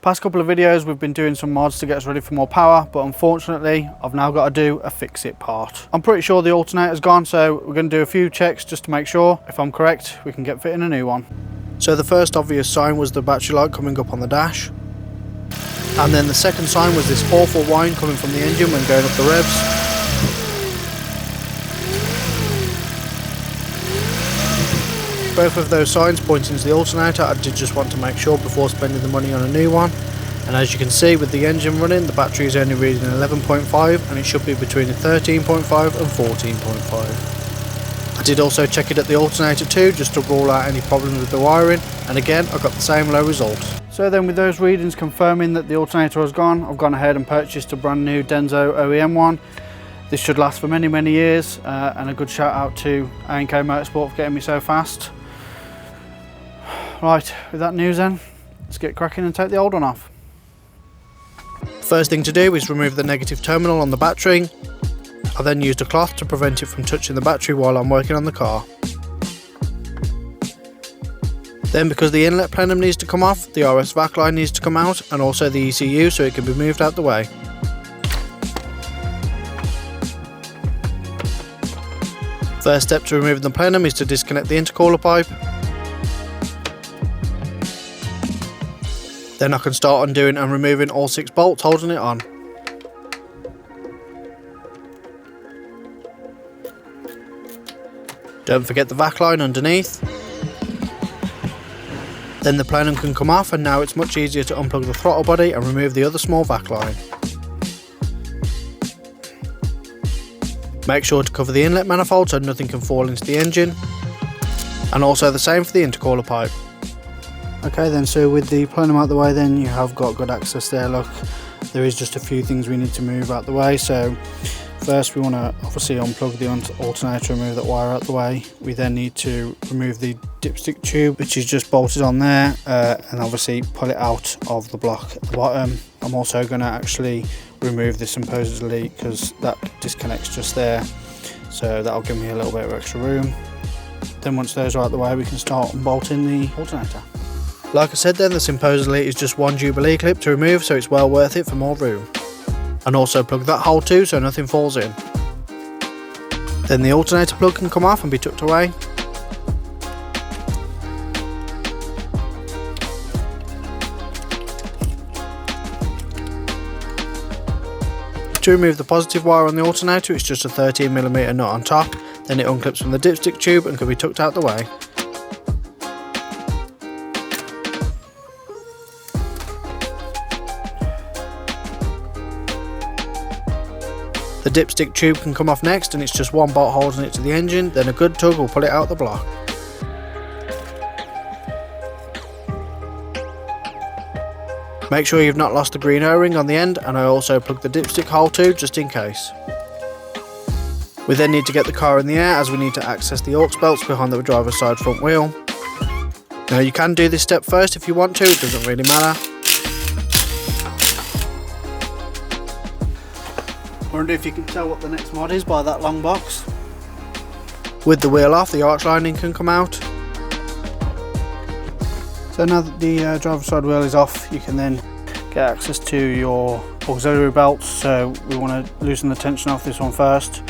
Past couple of videos we've been doing some mods to get us ready for more power, but unfortunately I've now got to do a fix it part. I'm pretty sure the alternator's gone, so we're going to do a few checks just to make sure. If I'm correct, we can get fitting a new one. So the first obvious sign was the battery light coming up on the dash, and then the second sign was this awful whine coming from the engine when going up the revs. Both of those signs pointing to the alternator. I did just want to make sure before spending the money on a new one, and as you can see with the engine running, the battery is only reading 11.5 and it should be between 13.5 and 14.5. I did also check it at the alternator too, just to rule out any problems with the wiring, and again I got the same low result. So then with those readings confirming that the alternator has gone, I've gone ahead and purchased a brand new Denso OEM one. This should last for many years, and a good shout out to MK Motorsport for getting me so fast. Right, with that news then, let's get cracking and take the old one off. First thing to do is remove the negative terminal on the battery. I then used a cloth to prevent it from touching the battery while I'm working on the car. Then, because the inlet plenum needs to come off, the RS vac line needs to come out, and also the ECU so it can be moved out the way. First step to removing the plenum is to disconnect the intercooler pipe. Then I can start undoing and removing all 6 bolts holding it on. Don't forget the vac line underneath. Then the plenum can come off, and now it's much easier to unplug the throttle body and remove the other small vac line. Make sure to cover the inlet manifold so nothing can fall into the engine, and also the same for the intercooler pipe. Okay then, so with the plenum out the way then you have got good access there. Look, there is just a few things we need to move out the way. So first we want to obviously unplug the alternator, remove that wire out the way. We then need to remove the dipstick tube, which is just bolted on there, and obviously pull it out of the block at the bottom. I'm also going to actually remove this supposedly because that disconnects just there, so that'll give me a little bit of extra room. Then once those are out the way, we can start unbolting the alternator. Like I said then, the supposedly is just one Jubilee clip to remove, so it's well worth it for more room. And also plug that hole too so nothing falls in. Then the alternator plug can come off and be tucked away. To remove the positive wire on the alternator, it's just a 13mm nut on top, then it unclips from the dipstick tube and can be tucked out the way. The dipstick tube can come off next, and it's just one bolt holding it to the engine, then a good tug will pull it out the block. Make sure you've not lost the green O-ring on the end, and I also plugged the dipstick hole too, just in case. We then need to get the car in the air, as we need to access the aux belts behind the driver's side front wheel. Now you can do this step first if you want to, it doesn't really matter. I wonder if you can tell what the next mod is by that long box. With the wheel off, the arch lining can come out. So now that the driver's side wheel is off, you can then get access to your auxiliary belts. So we want to loosen the tensioner off this one first,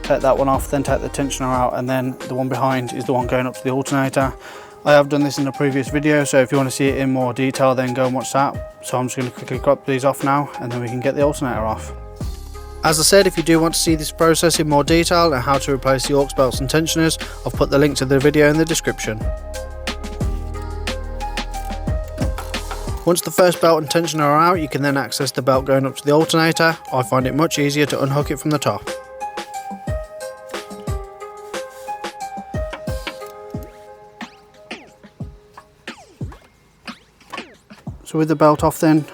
take that one off, then take the tensioner out, and then the one behind is the one going up to the alternator. I have done this in a previous video, so if you want to see it in more detail, then go and watch that. So I'm just going to quickly grab these off now, and then we can get the alternator off. As I said, if you do want to see this process in more detail and how to replace the aux belts and tensioners, I've put the link to the video in the description. Once the first belt and tensioner are out, you can then access the belt going up to the alternator. I find it much easier to unhook it from the top. So with the belt off then,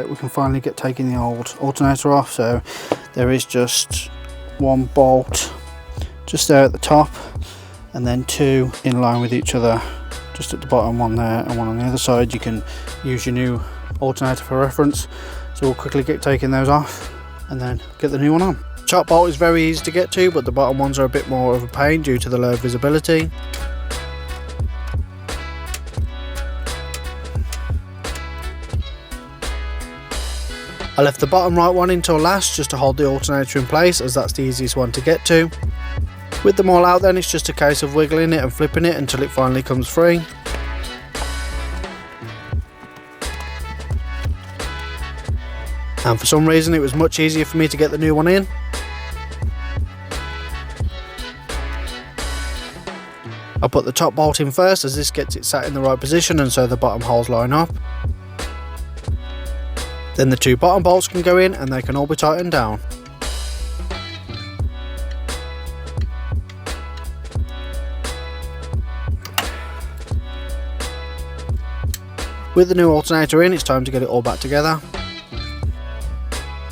we can finally get taking the old alternator off. So there is just one bolt just there at the top, and then 2 in line with each other just at the bottom, one there and one on the other side. You can use your new alternator for reference. So we'll quickly get taking those off and then get the new one on. Top bolt is very easy to get to, but the bottom ones are a bit more of a pain due to the low visibility. I left the bottom right one until last just to hold the alternator in place, as that's the easiest one to get to. With them all out then, it's just a case of wiggling it and flipping it until it finally comes free. And for some reason it was much easier for me to get the new one in. I put the top bolt in first, as this gets it sat in the right position and so the bottom holes line up. Then the two bottom bolts can go in and they can all be tightened down. With the new alternator in, it's time to get it all back together.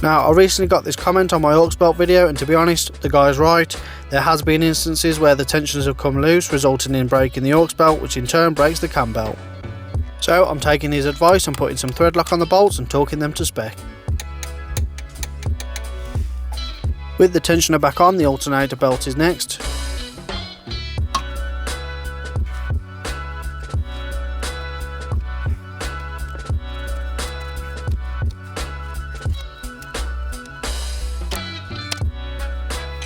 Now, I recently got this comment on my aux belt video, and to be honest, the guy's right. There has been instances where the tensions have come loose, resulting in breaking the aux belt, which in turn breaks the cam belt. So I'm taking his advice and putting some thread lock on the bolts and torquing them to spec. With the tensioner back on, the alternator belt is next.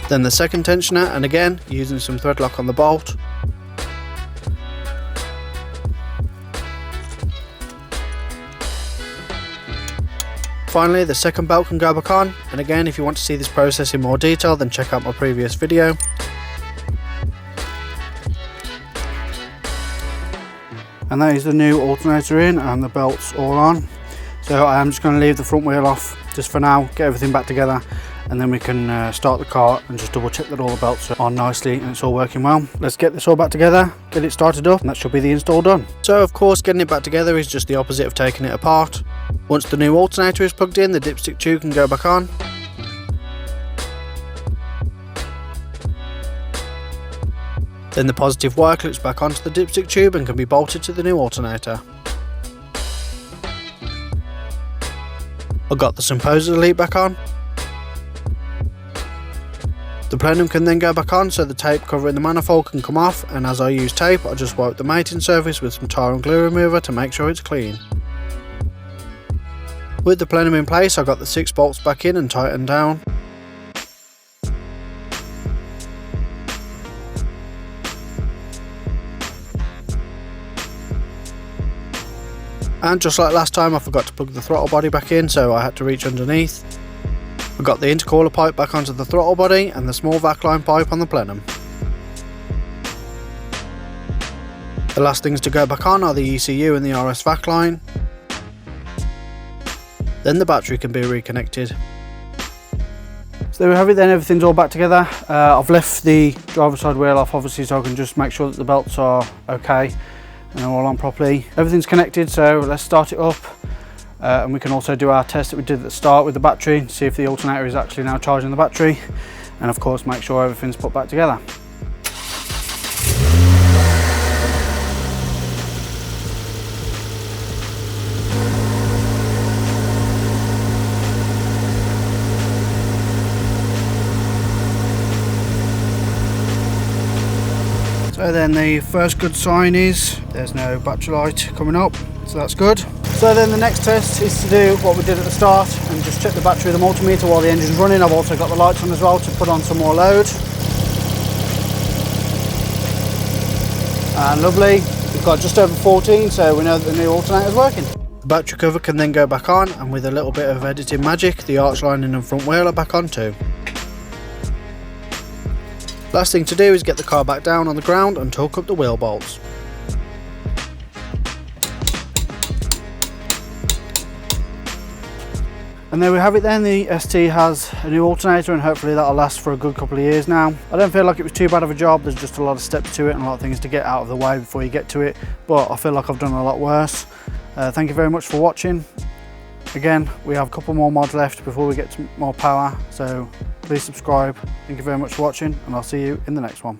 Then the second tensioner, and again using some thread lock on the bolt. Finally, the second belt can go back on, and again, if you want to see this process in more detail, then check out my previous video. And that is the new alternator in and the belts all on. So I am just going to leave the front wheel off just for now, get everything back together, and then we can start the car and just double check that all the belts are on nicely and it's all working well. Let's get this all back together, get it started up, and that should be the install done. So of course, getting it back together is just the opposite of taking it apart. Once the new alternator is plugged in, the dipstick tube can go back on. Then the positive wire clips back onto the dipstick tube and can be bolted to the new alternator. I've got the Symposer delete back on. The plenum can then go back on, so the tape covering the manifold can come off, and as I use tape, I just wipe the mating surface with some tar and glue remover to make sure it's clean. With the plenum in place, I got the 6 bolts back in and tightened down. And just like last time, I forgot to plug the throttle body back in, so I had to reach underneath. I got the intercooler pipe back onto the throttle body and the small vac line pipe on the plenum. The last things to go back on are the ECU and the RS vac line. Then the battery can be reconnected. So there we have it then, everything's all back together. I've left the driver's side wheel off obviously, so I can just make sure that the belts are okay and they're all on properly. Everything's connected, so let's start it up. And we can also do our test that we did at the start with the battery, see if the alternator is actually now charging the battery, and of course make sure everything's put back together. So then the first good sign is there's no battery light coming up, so that's good. So then the next test is to do what we did at the start and just check the battery with the multimeter while the engine's running. I've also got the lights on as well to put on some more load. And lovely, we've got just over 14, so we know that the new alternator is working. The battery cover can then go back on, and with a little bit of editing magic, the arch lining and front wheel are back on too. Last thing to do is get the car back down on the ground and torque up the wheel bolts. And there we have it then, the ST has a new alternator and hopefully that'll last for a good couple of years now. I don't feel like it was too bad of a job, there's just a lot of steps to it and a lot of things to get out of the way before you get to it, but I feel like I've done a lot worse. Thank you very much for watching. Again, we have a couple more mods left before we get to more power, so please subscribe. Thank you very much for watching, and I'll see you in the next one.